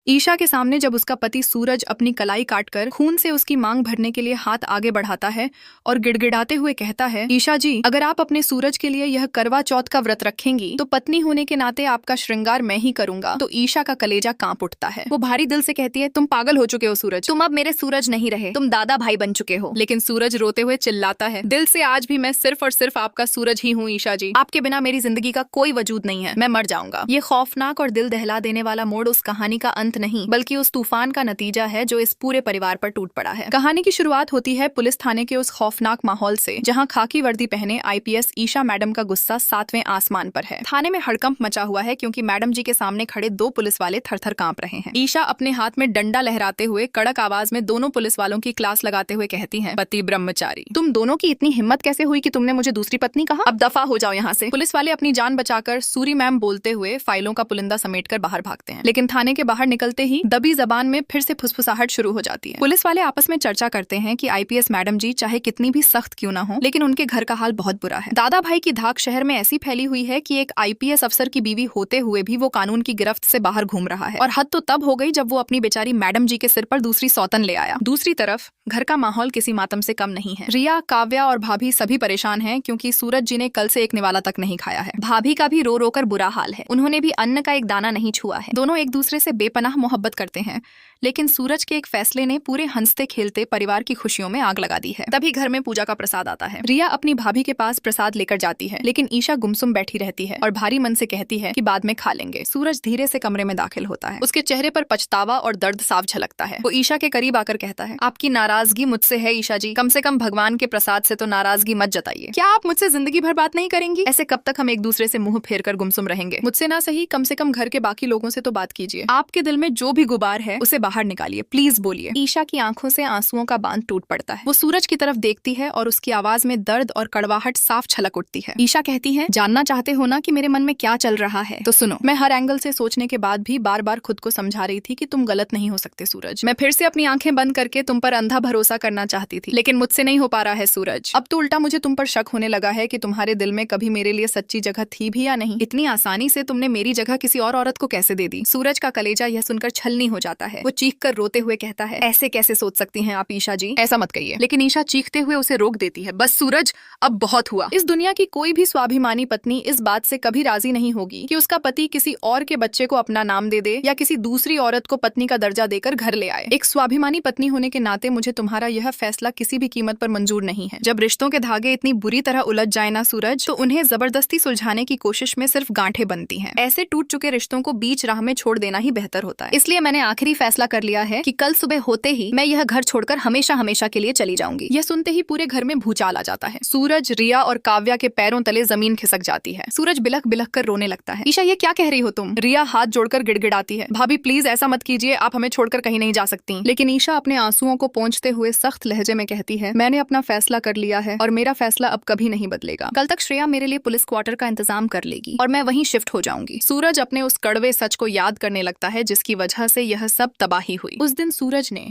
ईशा के सामने जब उसका पति सूरज अपनी कलाई काटकर खून से उसकी मांग भरने के लिए हाथ आगे बढ़ाता है और गिड़गिड़ाते हुए कहता है, ईशा जी, अगर आप अपने सूरज के लिए यह करवा चौथ का व्रत रखेंगी तो पत्नी होने के नाते आपका श्रृंगार मैं ही करूंगा। तो ईशा का कलेजा कांप उठता है। वो भारी दिल से कहती है, तुम पागल हो चुके हो सूरज, तुम अब मेरे सूरज नहीं रहे, तुम दादा भाई बन चुके हो। लेकिन सूरज रोते हुए चिल्लाता है, दिल से आज भी मैं सिर्फ और सिर्फ आपका सूरज ही हूँ ईशा जी, आपके बिना मेरी जिंदगी का कोई वजूद नहीं है, मैं मर जाऊंगा। ये खौफनाक और दिल दहला देने वाला मोड़ उस कहानी का अंत नहीं बल्कि उस तूफान का नतीजा है जो इस पूरे परिवार पर टूट पड़ा है। कहानी की शुरुआत होती है पुलिस थाने के उस खौफनाक माहौल से जहां खाकी वर्दी पहने आईपीएस ईशा मैडम का गुस्सा 7वें आसमान पर है। थाने में हड़कंप मचा हुआ है क्योंकि मैडम जी के सामने खड़े 2 पुलिस वाले थर-थर कांप रहे हैं। ईशा अपने हाथ में डंडा लहराते हुए कड़क आवाज में दोनों पुलिस वालों की क्लास लगाते हुए कहती है, पति ब्रह्मचारी, तुम दोनों की इतनी हिम्मत कैसे हुई कि तुमने मुझे दूसरी पत्नी कहा? अब दफा हो जाओ यहाँ से। पुलिस वाले अपनी जान बचाकर सूरी मैम बोलते हुए फाइलों का पुलिंदा समेटकर बाहर भागते हैं। लेकिन थाने के बाहर निकलते ही दबी जबान में फिर से फुसफुसाहट शुरू हो जाती है। पुलिस वाले आपस में चर्चा करते हैं कि आईपीएस मैडम जी चाहे कितनी भी सख्त क्यों ना हो, लेकिन उनके घर का हाल बहुत बुरा है। दादा भाई की धाक शहर में ऐसी फैली हुई है कि एक आईपीएस अफसर की बीवी होते हुए भी वो कानून की गिरफ्त से बाहर घूम रहा है। और हद तो तब हो गई जब वो अपनी बेचारी मैडम जी के सिर पर दूसरी सौतन ले आया। दूसरी तरफ घर का माहौल किसी मातम से कम नहीं है। रिया, काव्या और भाभी सभी परेशान हैं क्योंकि सूरज जी ने कल से एक निवाला तक नहीं खाया है। भाभी का भी रो रो कर बुरा हाल है, उन्होंने भी अन्न का एक दाना नहीं छुआ है। दोनों एक दूसरे से बेपनाह मोहब्बत करते हैं, लेकिन सूरज के एक फैसले ने पूरे हंसते खेलते परिवार की खुशियों में आग लगा दी है। तभी घर में पूजा का प्रसाद आता है। रिया अपनी भाभी के पास प्रसाद लेकर जाती है, लेकिन ईशा गुमसुम बैठी रहती है और भारी मन से कहती है कि बाद में खा लेंगे। सूरज धीरे से कमरे में दाखिल होता है। उसके चेहरे पर पछतावा और दर्द साफ झलकता है। वो ईशा के करीब आकर कहता है, आपकी नाराजगी मुझसे है ईशा जी, कम से कम भगवान के प्रसाद से तो नाराजगी मत जताइए। क्या आप मुझसे जिंदगी भर बात नहीं करेंगी? ऐसे कब तक हम एक दूसरे से मुंह फेर कर गुमसुम रहेंगे? मुझसे ना सही, कम से कम घर के बाकी लोगों से तो बात कीजिए। आपके दिल में जो भी गुबार है उसे बाहर निकालिए, प्लीज बोलिए। ईशा की आंखों से आंसुओं का बांध टूट पड़ता है। वो सूरज की तरफ देखती है और उसकी आवाज में दर्द और कड़वाहट साफ छलक उठती है। ईशा कहती है, जानना चाहते हो ना कि मेरे मन में क्या चल रहा है? तो सुनो। मैं हर एंगल से सोचने के बाद भी बार बार खुद को समझा रही थी कि तुम गलत नहीं हो सकते सूरज। मैं फिर से अपनी आंखें बंद करके तुम पर अंधा भरोसा करना चाहती थी, लेकिन मुझसे नहीं हो पा रहा है सूरज। अब तो उल्टा मुझे तुम पर शक होने लगा है कि तुम्हारे दिल में कभी मेरे लिए सच्ची जगह थी भी या नहीं। इतनी आसानी से तुमने मेरी जगह किसी और औरत को कैसे दे दी? सूरज का कलेजा यह सुनकर छलनी हो जाता है। वो चीख कर रोते हुए कहता है, ऐसे कैसे सोच सकती हैं आप ईशा जी? ऐसा मत कहिए। लेकिन ईशा चीखते हुए उसे रोक देती है, बस सूरज, अब बहुत हुआ। इस दुनिया की कोई भी स्वाभिमानी पत्नी इस बात से कभी राजी नहीं होगी कि उसका पति किसी और के बच्चे को अपना नाम दे दे या किसी दूसरी औरत को पत्नी का दर्जा देकर घर ले आए। एक स्वाभिमानी पत्नी होने के नाते मुझे तुम्हारा यह फैसला किसी भी कीमत पर मंजूर नहीं है। जब रिश्तों के धागे इतनी बुरी तरह उलझ जाए ना सूरज, तो उन्हें जबरदस्ती सुलझाने की कोशिश में सिर्फ गांठें बनती हैं। ऐसे टूट चुके रिश्तों को बीच राह में छोड़ देना ही बेहतर होता है। इसलिए मैंने आखिरी फैसला कर लिया है कि कल सुबह होते ही मैं यह घर छोड़कर हमेशा हमेशा के लिए चली जाऊंगी। यह सुनते ही पूरे घर में भूचाल आ जाता है। सूरज, रिया और काव्या के पैरों तले जमीन खिसक जाती है। सूरज बिलख बिलख कर रोने लगता है। ईशा, ये क्या कह रही हो तुम? रिया हाथ जोड़कर गिड़गिड़ाती है, भाभी प्लीज ऐसा मत कीजिए, आप हमें छोड़कर कहीं नहीं जा सकती। लेकिन ईशा अपने आंसुओं को पोंछते हुए सख्त लहजे में कहती है, मैंने अपना फैसला कर लिया है और मेरा फैसला अब कभी नहीं बदलेगा। कल तक श्रेया मेरे लिए पुलिस क्वार्टर का इंतजाम कर लेगी और मैं वहीं शिफ्ट हो जाऊंगी। सूरज अपने उस कड़वे सच को याद करने लगता है जिसकी वजह से यह सब तबाही हुई। उस दिन सूरज ने